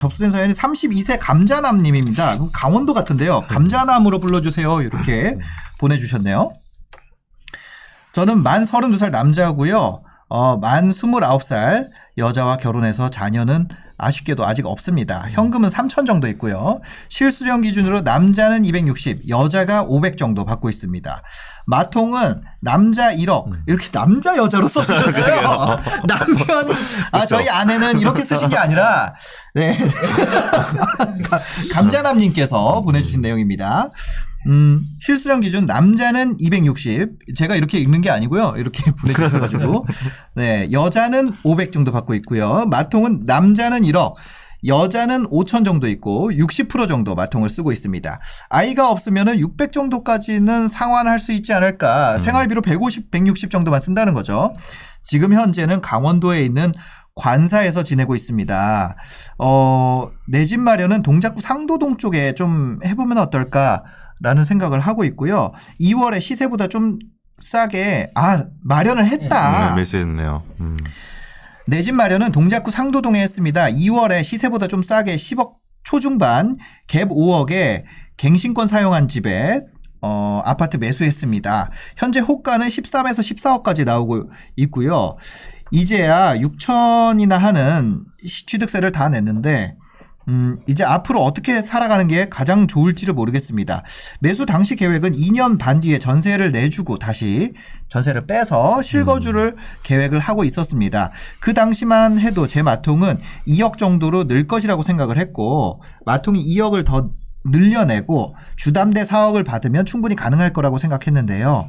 접수된 사연이 32세 감자남님입니다. 강원도 같은데요. 감자남으로 불러주세요. 이렇게 보내주셨네요. 저는 만 32살 남자고요. 만 29살 여자와 결혼해서 자녀는 아쉽게도 아직 없습니다. 현금은 3천 정도 있고요. 실수령 기준으로 남자는 260, 여자가 500 정도 받고 있습니다. 마통은 남자 1억 이렇게 남자 여자로 써주셨어요. 남편이 저희 아내는 이렇게 쓰신 게 아니라 네. 감자남님께서 보내주신 내용입니다. 실수령 기준 남자는 260 제가 이렇게 읽는 게 아니고요. 이렇게 보내주셔가지고 네 여자는 500 정도 받고 있고요. 마통은 남자는 1억 여자는 5천 정도 있고 60% 정도 마통을 쓰고 있습니다. 아이가 없으면은 600 정도까지는 상환할 수 있지 않을까. 생활비로 150, 160 정도만 쓴다는 거죠. 지금 현재는 강원도에 있는 관사에서 지내고 있습니다. 내 집 마련은 동작구 상도동 쪽에 좀 해보면 어떨까라는 생각을 하고 있고요. 2월에 시세보다 좀 싸게 마련을 했다. 네, 매수했네요. 내 집 마련은 동작구 상도동에 했습니다. 2월에 시세보다 좀 싸게 10억 초중반 갭 5억에 갱신권 사용한 집에 아파트 매수했습니다. 현재 호가는 13에서 14억까지 나오고 있고요. 이제야 6천이나 하는 취득세를 다 냈는데 이제 앞으로 어떻게 살아가는 게 가장 좋을지를 모르겠습니다. 매수 당시 계획은 2년 반 뒤에 전세를 내주고 다시 전세를 빼서 실거주를 계획을 하고 있었습니다. 그 당시만 해도 제 마통은 2억 정도로 늘 것이라고 생각을 했고 마통이 2억을 더 늘려내고 주담대 4억을 받으면 충분히 가능할 거라고 생각했는데요.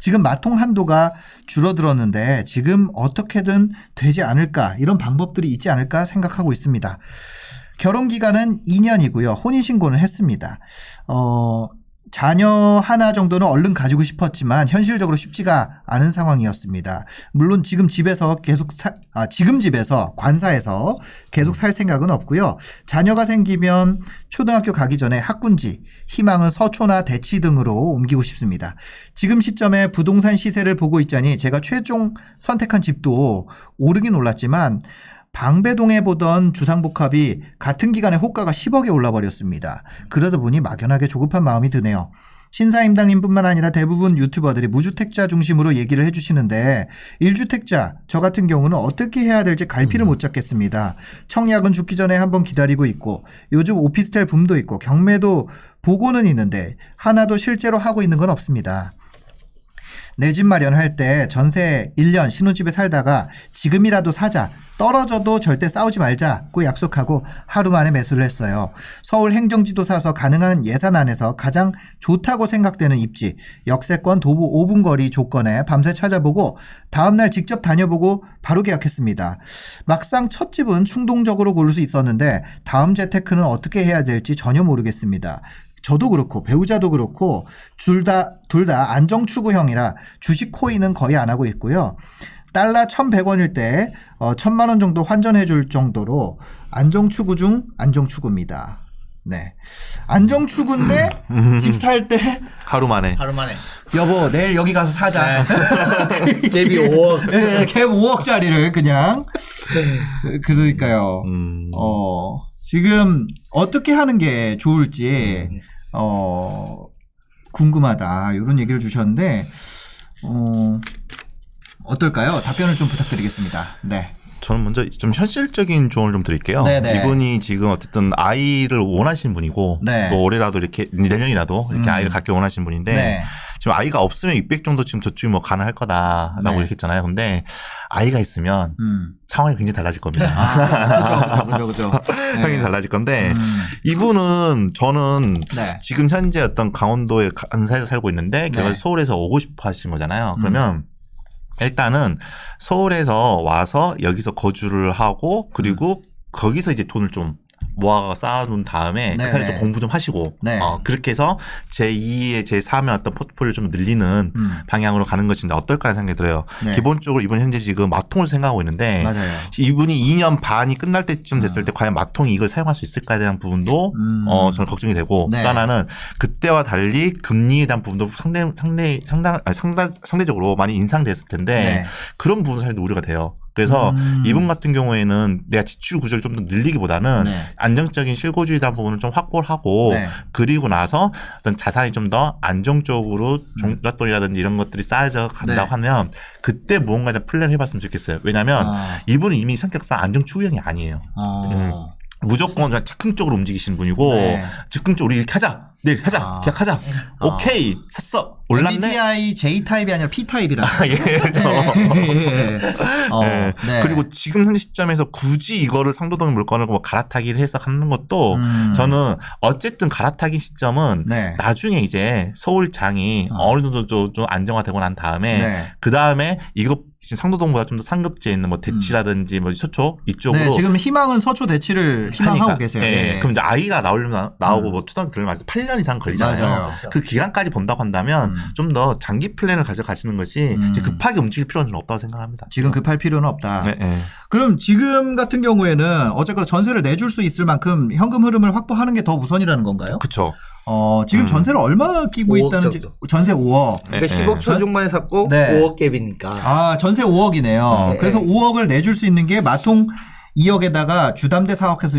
지금 마통 한도가 줄어들었는데 지금 어떻게든 되지 않을까 이런 방법들이 있지 않을까 생각하고 있습니다. 결혼 기간은 2년이고요. 혼인신고는 했습니다. 자녀 하나 정도는 얼른 가지고 싶었지만 현실적으로 쉽지가 않은 상황이었습니다. 물론 지금 집에서 관사에서 계속 살 생각은 없고요. 자녀가 생기면 초등학교 가기 전에 학군지, 희망은 서초나 대치 등으로 옮기고 싶습니다. 지금 시점에 부동산 시세를 보고 있자니 제가 최종 선택한 집도 오르긴 올랐지만 방배동에 보던 주상복합이 같은 기간에 호가가 10억에 올라버렸습니다. 그러다 보니 막연하게 조급한 마음이 드네요. 신사임당님뿐만 아니라 대부분 유튜버들이 무주택자 중심으로 얘기를 해주시는데 1주택자 저 같은 경우는 어떻게 해야 될지 갈피를 못 잡겠습니다. 청약은 죽기 전에 한번 기다리고 있고 요즘 오피스텔 붐도 있고 경매도 보고는 있는데 하나도 실제로 하고 있는 건 없습니다. 내 집 마련할 때 전세 1년 신혼집에 살다가 지금이라도 사자 떨어져도 절대 싸우지 말자고 약속하고 하루 만에 매수를 했어요. 서울 행정지도 사서 가능한 예산 안에서 가장 좋다고 생각되는 입지 역세권 도보 5분 거리 조건에 밤새 찾아보고 다음날 직접 다녀보고 바로 계약했습니다. 막상 첫 집은 충동적으로 고를 수 있었는데 다음 재테크는 어떻게 해야 될지 전혀 모르겠습니다. 저도 그렇고 배우자도 그렇고 둘 다 안정추구형이라 주식 코인은 거의 안 하고 있고요. 달러 1,100원일 때 1,000만 원 정도 환전해 줄 정도로 안정추구 중 안정추구입니다. 네. 안정추구인데 집 살 때 하루 만에. 여보 내일 여기 가서 사자. 대비 5억. 네, 갭 5억짜리를 그냥. 그러니까요. 지금 어떻게 하는 게 좋을지 궁금하다 이런 얘기를 주셨는데 어떨까요? 답변을 좀 부탁드리겠습니다. 네. 저는 먼저 좀 현실적인 조언을 좀 드릴게요. 네네. 이분이 지금 어쨌든 아이를 원하시는 분이고 네. 또 올해라도 이렇게 내년이라도 이렇게 아이를 갖기 원하시는 분인데 네. 지금 아이가 없으면 600 정도 지금 저축이 뭐 가능할 거다라고 네. 이렇게 했잖아요. 근데 아이가 있으면 상황이 굉장히 달라질 겁니다. 그죠. 상황이 달라질 건데 이분은 저는 네. 지금 현재 어떤 강원도의 관사에서 살고 있는데 결국 네. 서울에서 오고 싶어 하신 거잖아요. 그러면 일단은 서울에서 와서 여기서 거주를 하고 그리고 거기서 이제 돈을 좀 모아가 쌓아둔 다음에 그 사이에 또 공부 좀 하시고 네. 그렇게 해서 제2의 제3의 어떤 포트폴리오를 좀 늘리는 방향으로 가는 것인데 어떨까 하는 생각이 들어요. 네. 기본적으로 이번 현재 지금 마통을 생각하고 있는데 맞아요. 이분이 2년 반이 끝날 때쯤 됐을 때 과연 마통이 이걸 사용할 수 있을까에 대한 부분도 저는 걱정이 되고 네. 또 하나는 그때와 달리 금리에 대한 부분도 상대적으로 많이 인상됐을 텐데 네. 그런 부분은 사실 우려가 돼요. 그래서 이분 같은 경우에는 내가 지출 구조를 좀 더 늘리기보다는 네. 안정적인 실거주에 대한 부분을 좀 확보를 하고 네. 그리고 나서 어떤 자산이 좀 더 안정적으로 종잣돈이라든지 이런 것들이 쌓여져 간다고 네. 하면 그때 무언가 플랜을 해봤으면 좋겠어요. 왜냐하면 이분은 이미 성격상 안정 추구형이 아니에요. 무조건 그냥 즉흥적으로 움직이시는 분이고 네. 즉흥적으로 이렇게 하자. 내일 하자. 계약하자. 오케이. 샀어. 올랐네. MBTI J타입이 아니라 P타입이라. 예, 그렇죠. 네. 네. 그리고 지금 현재 시점에서 굳이 이거를 상도동의 물건을 뭐 갈아타기를 해서 갖는 것도 저는 어쨌든 갈아타기 시점은 네. 나중에 이제 서울장이 어느 정도 좀 안정화되고 난 다음에 네. 그 다음에 이거 지금 상도동보다 좀 더 상급지에 있는 뭐 대치라든지 뭐 서초 이쪽으로 네, 지금 희망은 서초 대치를 희망하고 하니까. 계세요. 예. 네. 그럼 이제 아이가 나오고 뭐 초등학교 들어가면 8년 이상 걸리잖아요. 맞아요. 그 기간까지 본다고 한다면 좀 더 장기 플랜을 가져가시는 것이 이제 급하게 움직일 필요는 없다고 생각합니다. 지금 급할 필요는 없다. 네, 네. 그럼 지금 같은 경우에는 어쨌거나 전세를 내줄 수 있을 만큼 현금 흐름을 확보하는 게 더 우선이라는 건가요? 그렇죠. 지금 전세를 얼마 끼고 5억 있다는지 정도. 전세 5억. 그러니까 10억 초중반에 샀고 네. 5억 갭이니까. 아, 전세 5억이네요. 네. 그래서 5억을 내줄 수 있는 게 마통 2억에다가 주담대 4억해서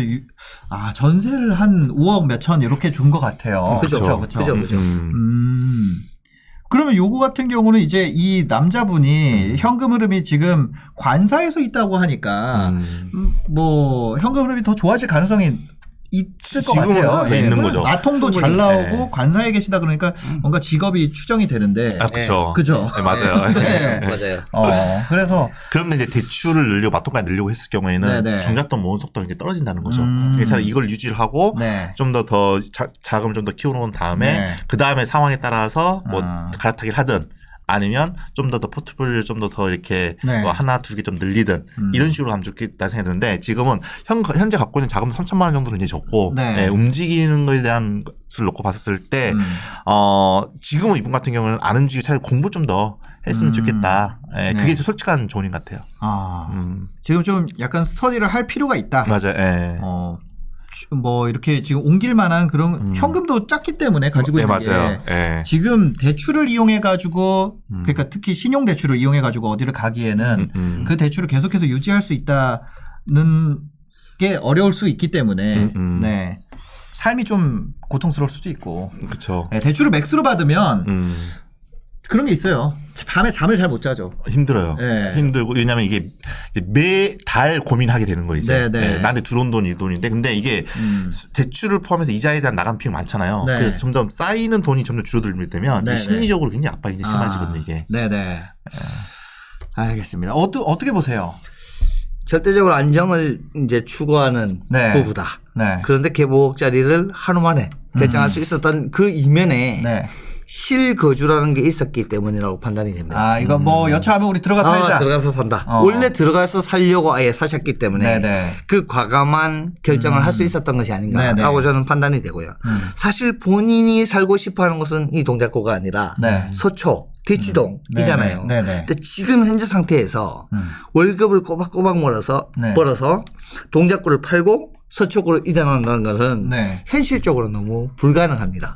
전세를 한 5억 몇천 이렇게 준 것 같아요. 그죠. 그렇죠. 그죠. 그러면 요거 같은 경우는 이제 이 남자분이 현금 흐름이 지금 관사에서 있다고 하니까 뭐 현금 흐름이 더 좋아질 가능성이 있을 것 지금은 같아요. 더 있는 거죠. 나통도 잘 충분히. 나오고 네. 관사에 계시다 그러니까 뭔가 직업이 추정이 되는데. 아, 그렇죠. 그죠. 네, 맞아요. 네. 맞아요. 그래서 그런데 이제 대출을 늘리고 마통까지 늘리고 했을 경우에는 네네. 종잣돈 모은 속도가 이제 떨어진다는 거죠. 그래서 이걸 유지를 하고 네. 좀 더 자금을 좀 더 키워놓은 다음에 네. 그 다음에 상황에 따라서 뭐 아. 갈아타기를 하든 아니면 좀 더 포트폴리오를 좀 더 이렇게 네. 뭐 하나 두 개 좀 늘리든 이런 식으로 하면 좋겠다는 생각이 드는데 지금은 현재 갖고 있는 자금 3천만 원 정도는 이제 적고 네. 움직이는 것에 대한 것을 놓고 봤을 때 지금은 이분 같은 경우는 안 움직이고 차라리 공부 좀 더 했으면 좋겠다. 네. 그게 솔직한 조언인 것 같아요. 지금 좀 약간 스터디를 할 필요가 있다. 맞아요. 예. 뭐 이렇게 지금 옮길 만한 그런 현금도 작기 때문에 가지고 네, 있는 맞아요. 게 예. 지금 대출을 이용해 가지고 그러니까 특히 신용 대출을 이용해 가지고 어디를 가기에는 그 대출을 계속해서 유지할 수 있다는 게 어려울 수 있기 때문에 네. 삶이 좀 고통스러울 수도 있고 그렇죠. 네, 대출을 맥스로 받으면 그런 게 있어요. 밤에 잠을 잘 못 자죠. 힘들어요. 네. 힘들고 왜냐하면 이게 매달 고민하게 되는 거 이제. 네. 나한테 들어온 돈이 이 돈인데 근데 이게 대출을 포함해서 이자에 대한 나간 비용 많잖아요. 네. 그래서 점점 쌓이는 돈이 점점 줄어들게 되면 네, 심리적으로 굉장히 압박이 이제 심해지거든요 이게. 네네. 알겠습니다. 어떻게 보세요? 절대적으로 안정을 이제 추구하는 네. 부부다. 네. 그런데 갭 5억짜리를 하루 만에 결정할 수 있었던 그 이면에 네. 실거주라는 게 있었기 때문이라고 판단이 됩니다. 이거 뭐 여차하면 우리 들어가 살자. 들어가서 산다. 원래 들어가서 살려고 아예 사셨기 때문에 네네. 그 과감한 결정을 할 수 있었던 것이 아닌가라고 네네. 저는 판단이 되고요. 사실 본인이 살고 싶어하는 것은 이 동작구가 아니라 네. 서초, 대치동이잖아요. 네네. 근데 지금 현재 상태에서 월급을 꼬박꼬박 벌어서 네. 동작구를 팔고 서초구로 이전한다는 것은 네. 현실적으로 너무 불가능합니다.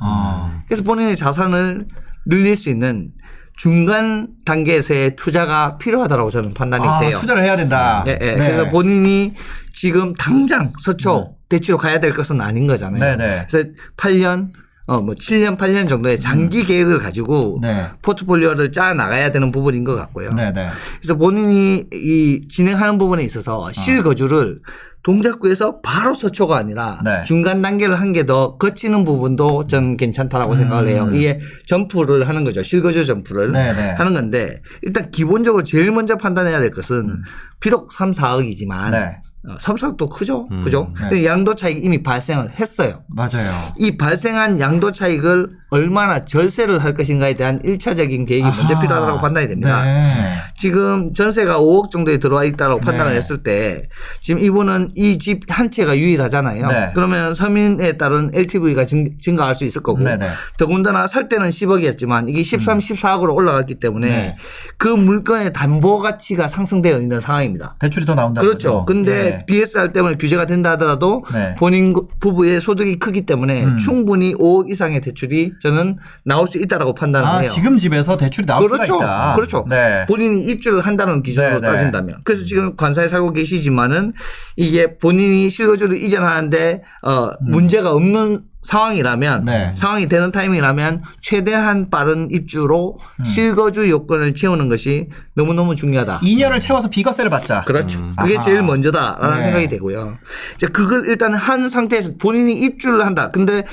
그래서 본인의 자산을 늘릴 수 있는 중간 단계에서의 투자가 필요하다고 저는 판단이 돼요. 투자를 해야 된다. 네. 그래서 본인이 지금 당장 서초 대치로 가야 될 것은 아닌 거잖아요. 네네. 그래서 8년, 7년, 8년 정도의 장기 계획을 가지고 네. 포트폴리오를 짜 나가야 되는 부분인 것 같고요. 네네. 그래서 본인이 이 진행하는 부분에 있어서 실거주를 동작구에서 바로 서초가 아니라 네. 중간 단계를 한 개 더 거치는 부분도 저는 괜찮다라고 생각을 해요. 이게 점프를 하는 거죠. 실거주 점프를 네네. 하는 건데 일단 기본적으로 제일 먼저 판단해야 될 것은 비록 3, 4억이지만 네. 3, 4억도 크죠. 그죠? 근데 양도 차익이 이미 발생을 했어요. 맞아요. 이 발생한 양도 차익을 얼마나 절세를 할 것인가에 대한 1차적인 계획이 먼저 필요하다고 판단이 됩니다. 네. 지금 전세가 5억 정도에 들어와 있다고 판단을 했을 때 지금 이분은 이 집 한 채가 유일하잖아요. 네. 그러면 서민에 따른 LTV가 증가할 수 있을 거고 네네. 더군다나 살 때는 10억이었지만 이게 13, 14억으로 올라갔기 때문에 네. 그 물건의 담보 가치가 상승되어 있는 상황입니다. 대출이 더 나온다. 그렇죠. 근데 DSR 때문에 규제가 된다 하더라도 네. 본인 부부의 소득이 크기 때문에 충분히 5억 이상의 대출이 저는 나올 수 있다라고 판단을 해요. 지금 집에서 대출이 나올 그렇죠. 수가 있다. 그렇죠. 네. 본인이 입주를 한다는 기준으로 네, 네. 따진다면. 그래서 지금 관사에 살고 계시지만은 이게 본인이 실거주를 이전하는데 문제가 없는 상황이라면 네. 상황이 되는 타이밍이라면 최대한 빠른 입주로 실거주 요건을 채우는 것이 너무너무 중요하다. 2년을 채워서 비과세를 받자. 그렇죠. 그게 아하. 제일 먼저다라는 네. 생각이 되고요. 이제 그걸 일단 한 상태에서 본인이 입주를 한다. 근데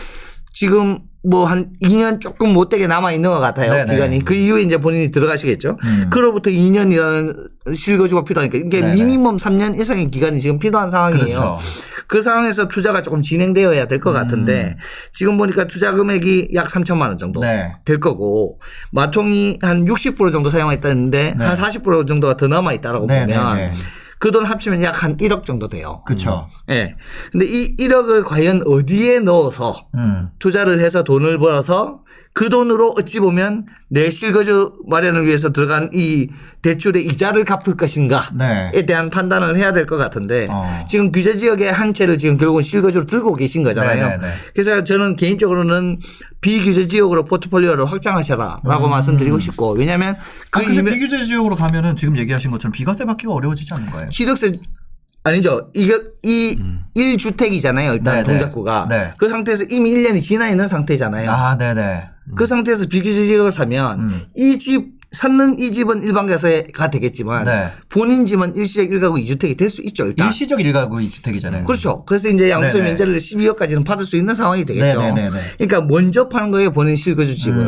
지금 뭐 한 2년 조금 못되게 남아 있는 것 같아요. 네네. 기간이. 그 이후에 이제 본인이 들어가시겠죠. 그로부터 2년이라는 실거주가 필요하니까 이게 네네. 미니멈 3년 이상의 기간이 지금 필요한 상황이에요. 그렇죠. 그 상황에서 투자가 조금 진행되어야 될 것 같은데 지금 보니까 투자 금액이 약 3천만 원 정도 네. 될 거고 마통이 한 60% 정도 사용했다는데 네. 한 40% 정도가 더 남아 있다라고 네, 보면 네, 네. 그 돈 합치면 약 한 1억 정도 돼요. 그렇죠. 예. 근데 이 1억을 과연 어디에 넣어서 투자를 해서 돈을 벌어서 그 돈으로 어찌 보면 내 실거주 마련을 위해서 들어간 이 대출의 이자를 갚을 것인가에 네. 대한 판단을 해야 될 것 같은데 어. 지금 규제 지역의 한 채를 지금 결국은 실거주로 들고 계신 거잖아요. 네, 네, 네. 그래서 저는 개인적으로는 비규제 지역으로 포트폴리오를 확장하셔라라고 말씀드리고 싶고 왜냐하면 근데 비규제 지역으로 가면은 지금 얘기하신 것처럼 비과세 받기가 어려워지지 않은 거예요? 취득세 아니죠. 이게 이 1주택이잖아요. 일단 네네. 동작구가. 네. 그 상태에서 이미 1년이 지나 있는 상태잖아요. 아, 네네. 그 상태에서 비규제 지역을 사면 이 집 샀는 이 집은 일반과세가 되겠지만 네. 본인 집은 일시적 1가구 2주택이 될 수 있죠. 일단. 일시적 1가구 2주택이잖아요. 그렇죠. 그래서 이제 양도세 네네. 면제를 12억까지는 받을 수 있는 상황이 되겠죠. 네네네네. 그러니까 먼저 파는 거예요. 본인 실거주 집을.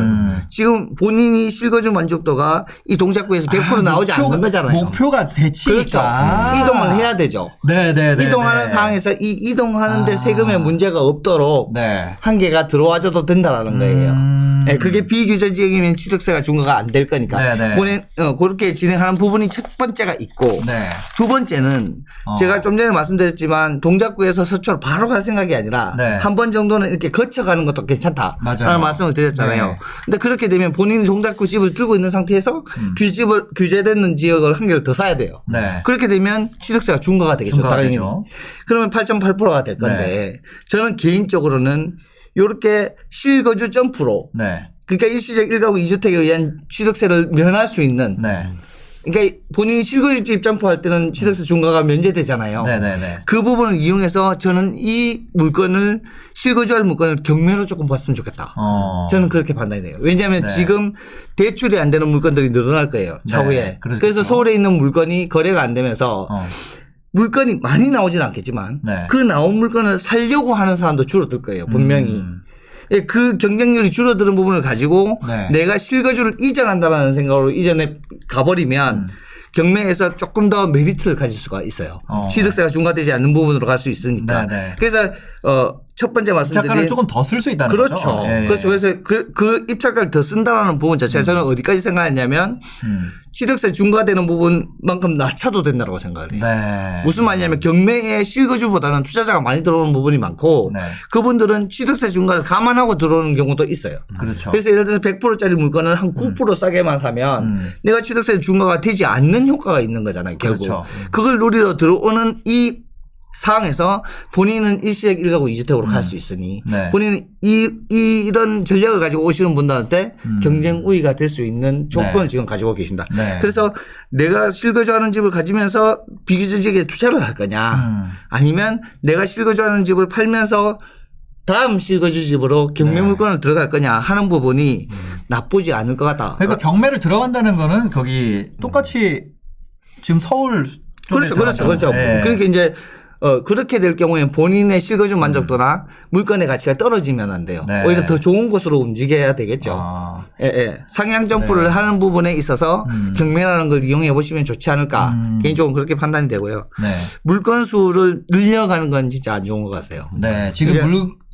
지금 본인이 실거주 만족도가 이 동작구에서 100% 나오지 않는 거잖아요. 목표가 대치니까. 그렇죠. 이동을 해야 되죠. 네네네. 이동하는 상황에서 이 이동하는데 세금에 문제가 없도록 네. 한계가 들어와줘도 된다라는 거예요. 네, 그게 비규제 지역이면 취득세가 중과가 안 될 거니까. 네네. 본인 그렇게 진행하는 부분이 첫 번째가 있고 네. 두 번째는 제가 좀 전에 말씀드렸지만 동작구에서 서초로 바로 갈 생각이 아니라 네. 한 번 정도는 이렇게 거쳐가는 것도 괜찮다라는 맞아요. 말씀을 드렸잖아요. 네. 근데 그렇게 되면 본인이 동작구 집을 들고 있는 상태에서 규제되는 지역을 한 개를 더 사야 돼요. 네. 그렇게 되면 취득세가 중과가 되겠죠. 중과가 당연히. 되죠. 그러면 8.8%가 될 건데 저는 개인적으로는 이렇게 실거주 점프로 네. 그러니까 일시적 1가구 2주택에 의한 취득세를 면할 수 있는 네. 그러니까 본인이 실거주집 점프할 때는 취득세 중과가 면제되잖아요. 네네네. 그 부분을 이용해서 저는 이 물건을 실거주할 물건을 경매로 조금 봤으면 좋겠다. 저는 그렇게 판단이 돼요. 왜냐하면 네. 지금 대출이 안 되는 물건들이 늘어날 거예요. 차후에. 네, 그렇겠죠. 그래서 서울에 있는 물건이 거래가 안 되면서 물건이 많이 나오진 않겠지만 네. 그 나온 물건을 살려고 하는 사람도 줄어들 거예요. 분명히. 예, 그 경쟁률이 줄어드는 부분을 가지고 네. 내가 실거주를 이전한다는 생각으로 이전에 가버리면 경매에서 조금 더 메리트를 가질 수가 있어요. 취득세가 중과되지 않는 부분으로 갈 수 있으니까. 네네. 그래서 첫 번째 말씀드린 입찰가를 조금 더 쓸 수 있다는 그렇죠. 거죠. 예. 그렇죠. 그래서 그 입찰가를 더 쓴다라는 부분 자체가 저는 어디까지 생각했냐면 취득세 중과되는 부분만큼 낮춰도 된다고 생각을 해요. 네. 무슨 말이냐면 경매에 실거주보다는 투자자가 많이 들어오는 부분이 많고 네. 그분들은 취득세 중과를 감안하고 들어오는 경우도 있어요. 그렇죠. 그래서 예를 들어서 100%짜리 물건을 한 9% 싸게만 사면 내가 취득세 중과가 되지 않는 효과가 있는 거잖아요. 결국. 그렇죠. 그걸 노리러 들어오는 이 상황에서 본인은 일시적 1가구 2주택으로 갈 수 있으니 네. 본인은 이런 전략을 가지고 오시는 분들한테 경쟁 우위가 될 수 있는 조건을 네. 지금 가지고 계신다. 네. 그래서 내가 실거주하는 집을 가지면서 비규제 지역에 투자를 할 거냐 아니면 내가 실거주하는 집을 팔면서 다음 실거주 집으로 경매 물건을 들어갈 거냐 하는 부분이 나쁘지 않을 것 같다. 그러니까 경매를 들어간다는 거는 거기 똑같이 지금 서울 쪽에 그렇죠. 네. 그러니까 이제 그렇게 될 경우에 본인의 실거주 만족도나 물건의 가치가 떨어지면 안 돼요. 네. 오히려 더 좋은 곳으로 움직여야 되겠죠. 예. 상향 점프를 하는 부분에 있어서 경매라는 걸 이용해 보시면 좋지 않을까. 개인적으로 그렇게 판단이 되고요. 네. 물건 수를 늘려가는 건 진짜 안 좋은 것 같아요. 네. 지금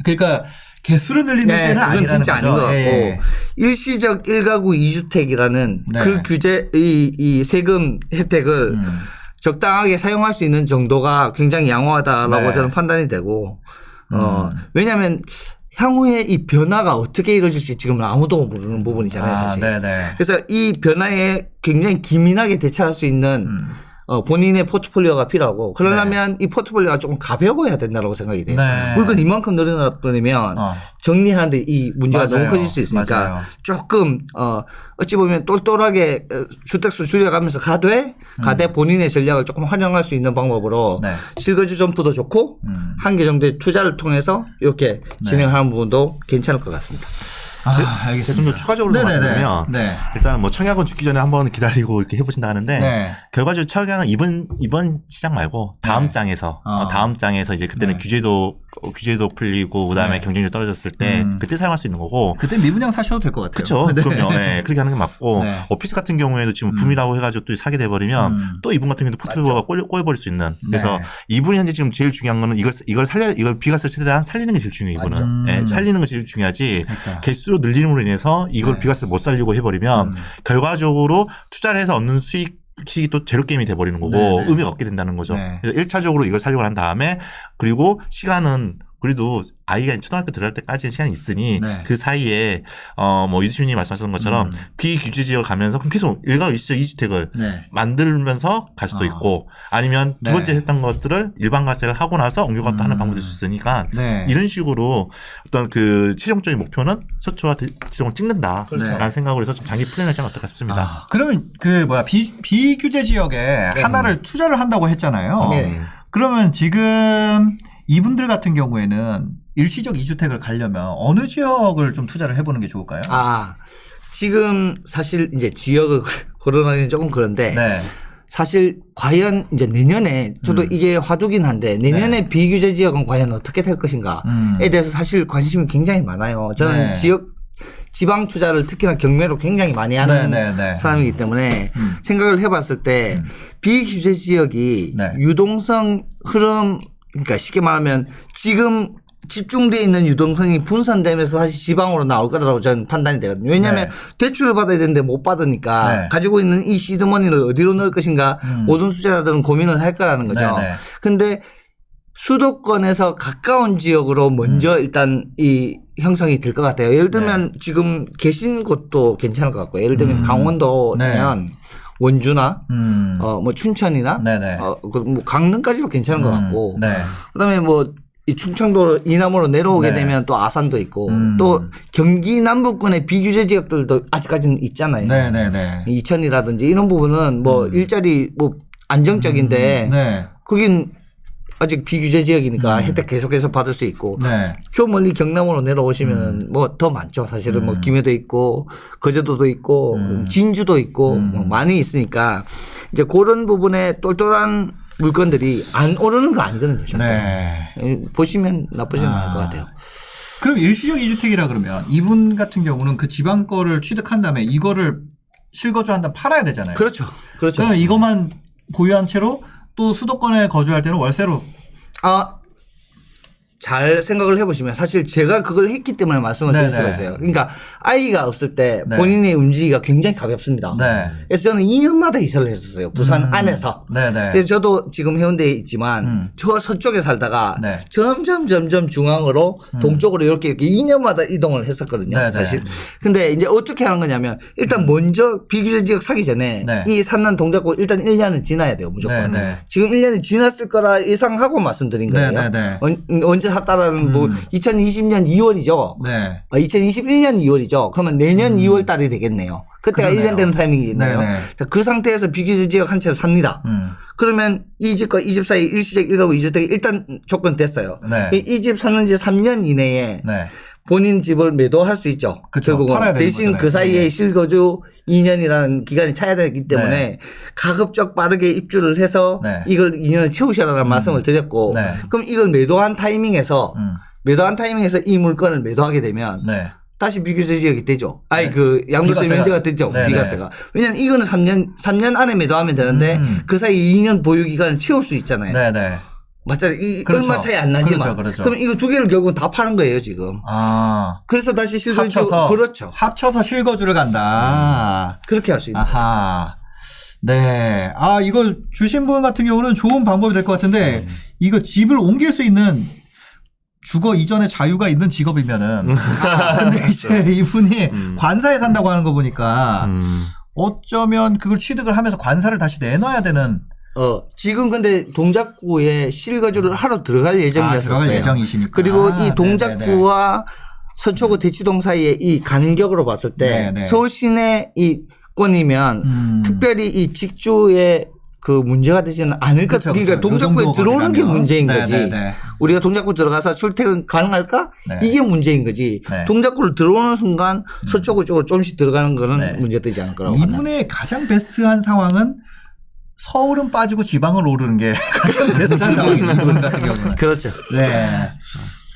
그러니까 개수를 늘리는 때는 그건 아니라는 진짜 거죠. 아닌 것 같고 예. 일시적 1가구 2주택이라는 네. 그 규제 이 세금 혜택을 적당하게 사용할 수 있는 정도가 굉장히 양호하다라고 네. 저는 판단이 되고 왜냐하면 향후에 이 변화가 어떻게 이루어질지 지금 아무도 모르는 부분이잖아요. 사실. 네네. 그래서 이 변화에 굉장히 기민하게 대처할 수 있는 본인의 포트폴리오가 필요하고 그러려면 이 포트폴리오가 조금 가벼워야 된다고 생각이 돼요. 네. 물건 이만큼 늘어나버리면 정리하는데 이 문제가 맞아요. 너무 커질 수 있으니까 맞아요. 조금 어찌 보면 똘똘하게 주택수 줄여가면서 가되 본인의 전략을 조금 활용할 수 있는 방법으로 네. 실거주 점포도 좋고 한 개 정도의 투자를 통해서 이렇게 진행하는 부분도 괜찮을 것 같습니다. 알겠습니다. 좀 더 추가적으로 네네네. 말씀드리면 네. 일단 뭐 청약은 죽기 전에 한번 기다리고 이렇게 해보신다 하는데 네. 결과적으로 청약은 이번 시장 말고 다음 네. 장에서 어. 다음 장에서 이제 그때는 네. 규제도 풀리고 그다음에 네. 경쟁률 떨어졌을 때 그때 사용할 수 있는 거고. 그때 미분양 사셔도 될 것 같아요. 그렇죠. 네. 그럼요. 네. 그렇게 하는 게 맞고 네. 오피스 같은 경우에도 지금 붐이라고 해가지고 또 사게 돼버리면 또 이분 같은 경우도 포트폴리오가 꼬여버릴 수 있는. 그래서 네. 이분이 이분이 현재 지금 제일 중요한 거는 이걸 비과세 최대한 살리는 게 제일 중요해요. 이분은 네. 살리는 게 제일 중요하지. 그러니까. 개수로 늘림으로 인해서 이걸 네. 비과세 못 살리고 해버리면 결과적으로 투자를 해서 얻는 수익이 또 제로 게임이 돼버리는 거고 네네. 의미가 없게 된다는 거죠. 네. 그래서 1차적으로 이걸 살려고 한 다음에 그리고 시간은 그래도 아이가 초등학교 들어갈 때까지는 시간이 있으니 네. 그 사이에 뭐 유지훈님이 말씀하셨던 것처럼 비규제 지역을 가면서 그럼 계속 일가 2주택을 네. 만들면서 갈 수도 있고 아니면 두 네. 번째 했던 것들을 일반 과세를 하고 나서 옮겨갔다 하는 방법도 있을 수 있으니까 네. 이런 식으로 어떤 그 최종적인 목표는 서초와 지정을 찍는다라는 그렇죠. 생각으로 해서 좀 장기 플랜을 하면 어떨까 싶습니다. 그러면 비규제 지역에 하나를 투자를 한다고 했잖아요. 네. 그러면 지금 이분들 같은 경우에는 일시적 2주택을 가려면 어느 지역을 좀 투자를 해보는 게 좋을까요? 지금 사실 이제 지역을 거론하기는 조금 그런데 네. 사실 과연 이제 내년에 저도 이게 화두긴 한데 내년에 비규제 지역은 과연 어떻게 될 것인가에 대해서 사실 관심이 굉장히 많아요. 저는 네. 지방 투자를 특히나 경매로 굉장히 많이 하는 네. 사람이기 때문에 생각을 해봤을 때 비규제 지역이 네. 유동성 흐름 그러니까 쉽게 말하면 지금 집중되어 있는 유동성이 분산되면서 다시 지방으로 나올 거라고 저는 판단이 되거든요. 왜냐하면 네. 대출을 받아야 되는데 못 받으니까 네. 가지고 있는 이 시드머니를 어디로 넣을 것인가 모든 투자자들은 고민을 할 거라는 거죠. 네. 근데 수도권에서 가까운 지역으로 먼저 일단 이 형성이 될 것 같아요. 예를 들면 지금 계신 곳도 괜찮을 것 같고 예를 들면 강원도면 원주나 뭐 춘천이나 네네. 뭐 강릉까지도 괜찮은 것 같고 네. 그다음에 뭐 이 충청도 이남으로 내려오게 네. 되면 또 아산도 있고 또 경기 남부권의 비규제 지역들도 아직까지는 있잖아요. 네네네. 이천이라든지 이런 부분은 뭐 일자리 뭐 안정적인데 네. 거긴 아직 비규제 지역이니까 혜택 계속해서 받을 수 있고 네. 저 멀리 경남으로 내려오시면 뭐 더 많죠. 사실은 뭐 김해도 있고 거제도도 있고 진주도 있고 뭐 많이 있으니까 이제 그런 부분에 똘똘한 물건들이 안 오르는 거 아니거든요. 네. 보시면 나쁘지는 않을 것 같아요. 그럼 일시적 2주택이라 그러면 이분 같은 경우는 그 지방 거를 취득한 다음에 이거를 실거주 한다면 팔아야 되잖아요. 그렇죠. 그렇죠. 그러면 이것만 보유한 채로 또 수도권에 거주할 때는 월세로 잘 생각을 해보시면 사실 제가 그걸 했기 때문에 말씀을 드릴 네네. 수가 있어요. 그러니까 아이가 없을 때 네. 본인이 움직이기가 굉장히 가볍습니다. 네. 그래서 저는 2년마다 이사를 했었어요. 부산 안에서. 네네. 그래서 저도 지금 해운대에 있지만 저 서쪽에 살다가 네. 점점 중앙으로 동쪽으로 이렇게 2년마다 이동을 했었거든요. 네네. 사실. 근데 이제 어떻게 하는 거냐면 일단 먼저 비규제 지역 사기 전에 네. 이 산난 동작구 일단 1년은 지나야 돼요. 무조건. 네네. 지금 1년이 지났을 거라 예상하고 말씀드린 거예요. 네네네. 언제 샀다라는 뭐 2020년 2월이죠. 네. 2021년 2월이죠. 그러면 내년 2월 달이 되겠네요. 그때가 그러네요. 1년 되는 타이밍이겠네요. 네네. 그 상태에서 비규제 지역 한 채를 삽니다. 그러면 이 집과 이 집 사이 일시적 1가구 2주택이 일단 조건 됐어요. 네. 이 집 사는 지 3년 이내에 네. 본인 집을 매도할 수 있죠. 그쵸. 결국은 팔아야 되는 대신 거잖아요. 그 사이에 네. 실거주 2년이라는 기간이 차야 되기 때문에 네. 가급적 빠르게 입주를 해서 네. 이걸 2년을 채우셔라는 말씀을 드렸고 네. 그럼 이걸 매도한 타이밍에서 이 물건을 매도하게 되면 네. 다시 비규제 지역이 되죠. 아니 네. 그 양도세 비과세가. 면제가 되죠. 네네. 비과세가. 왜냐면 이거는 3년 안에 매도하면 되는데 그 사이 2년 보유 기간을 채울 수 있잖아요. 네네. 맞잖아요. 이 그렇죠. 얼마 차이 안 나지만. 그렇죠. 그럼 이거 두 개를 결국은 다 파는 거예요, 지금. 그래서 다시 실거주 합쳐서. 그렇죠. 합쳐서 실거주를 간다. 그렇게 할 수 있는. 아하. 네. 이거 주신 분 같은 경우는 좋은 방법이 될 것 같은데, 이거 집을 옮길 수 있는 주거 이전의 자유가 있는 직업이면은. 근데 이제 이분이 관사에 산다고 하는 거 보니까, 어쩌면 그걸 취득을 하면서 관사를 다시 내놔야 되는 지금 근데 동작구에 실거주를 하러 들어갈 예정이었어요. 들어갈 예정이시니까. 그리고 이 네네네. 동작구와 서초구 대치동 사이의 이 간격으로 봤을 때 네네. 서울 시내 이 건이면 특별히 이 직주에 그 문제가 되지는 않을 것 같아요. 그러니까 동작구에 들어오는 게 문제인 거지. 네네네. 우리가 동작구 들어가서 출퇴근 가능할까? 네. 이게 문제인 거지. 네. 동작구를 들어오는 순간 서초구 쪽으로 조금씩 들어가는 거는 네. 문제되지 않을 거라고 봐요. 이분의 가장 베스트한 상황은 서울은 빠지고 지방을 오르는 게 가장 베스트한 상황입니다. 이분 같은 경우는. 그렇죠. 네.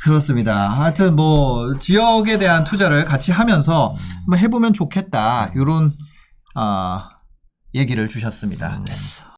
그렇습니다. 하여튼 뭐 지역에 대한 투자를 같이 하면서 한번 해보면 좋겠다. 이런 얘기를 주셨습니다.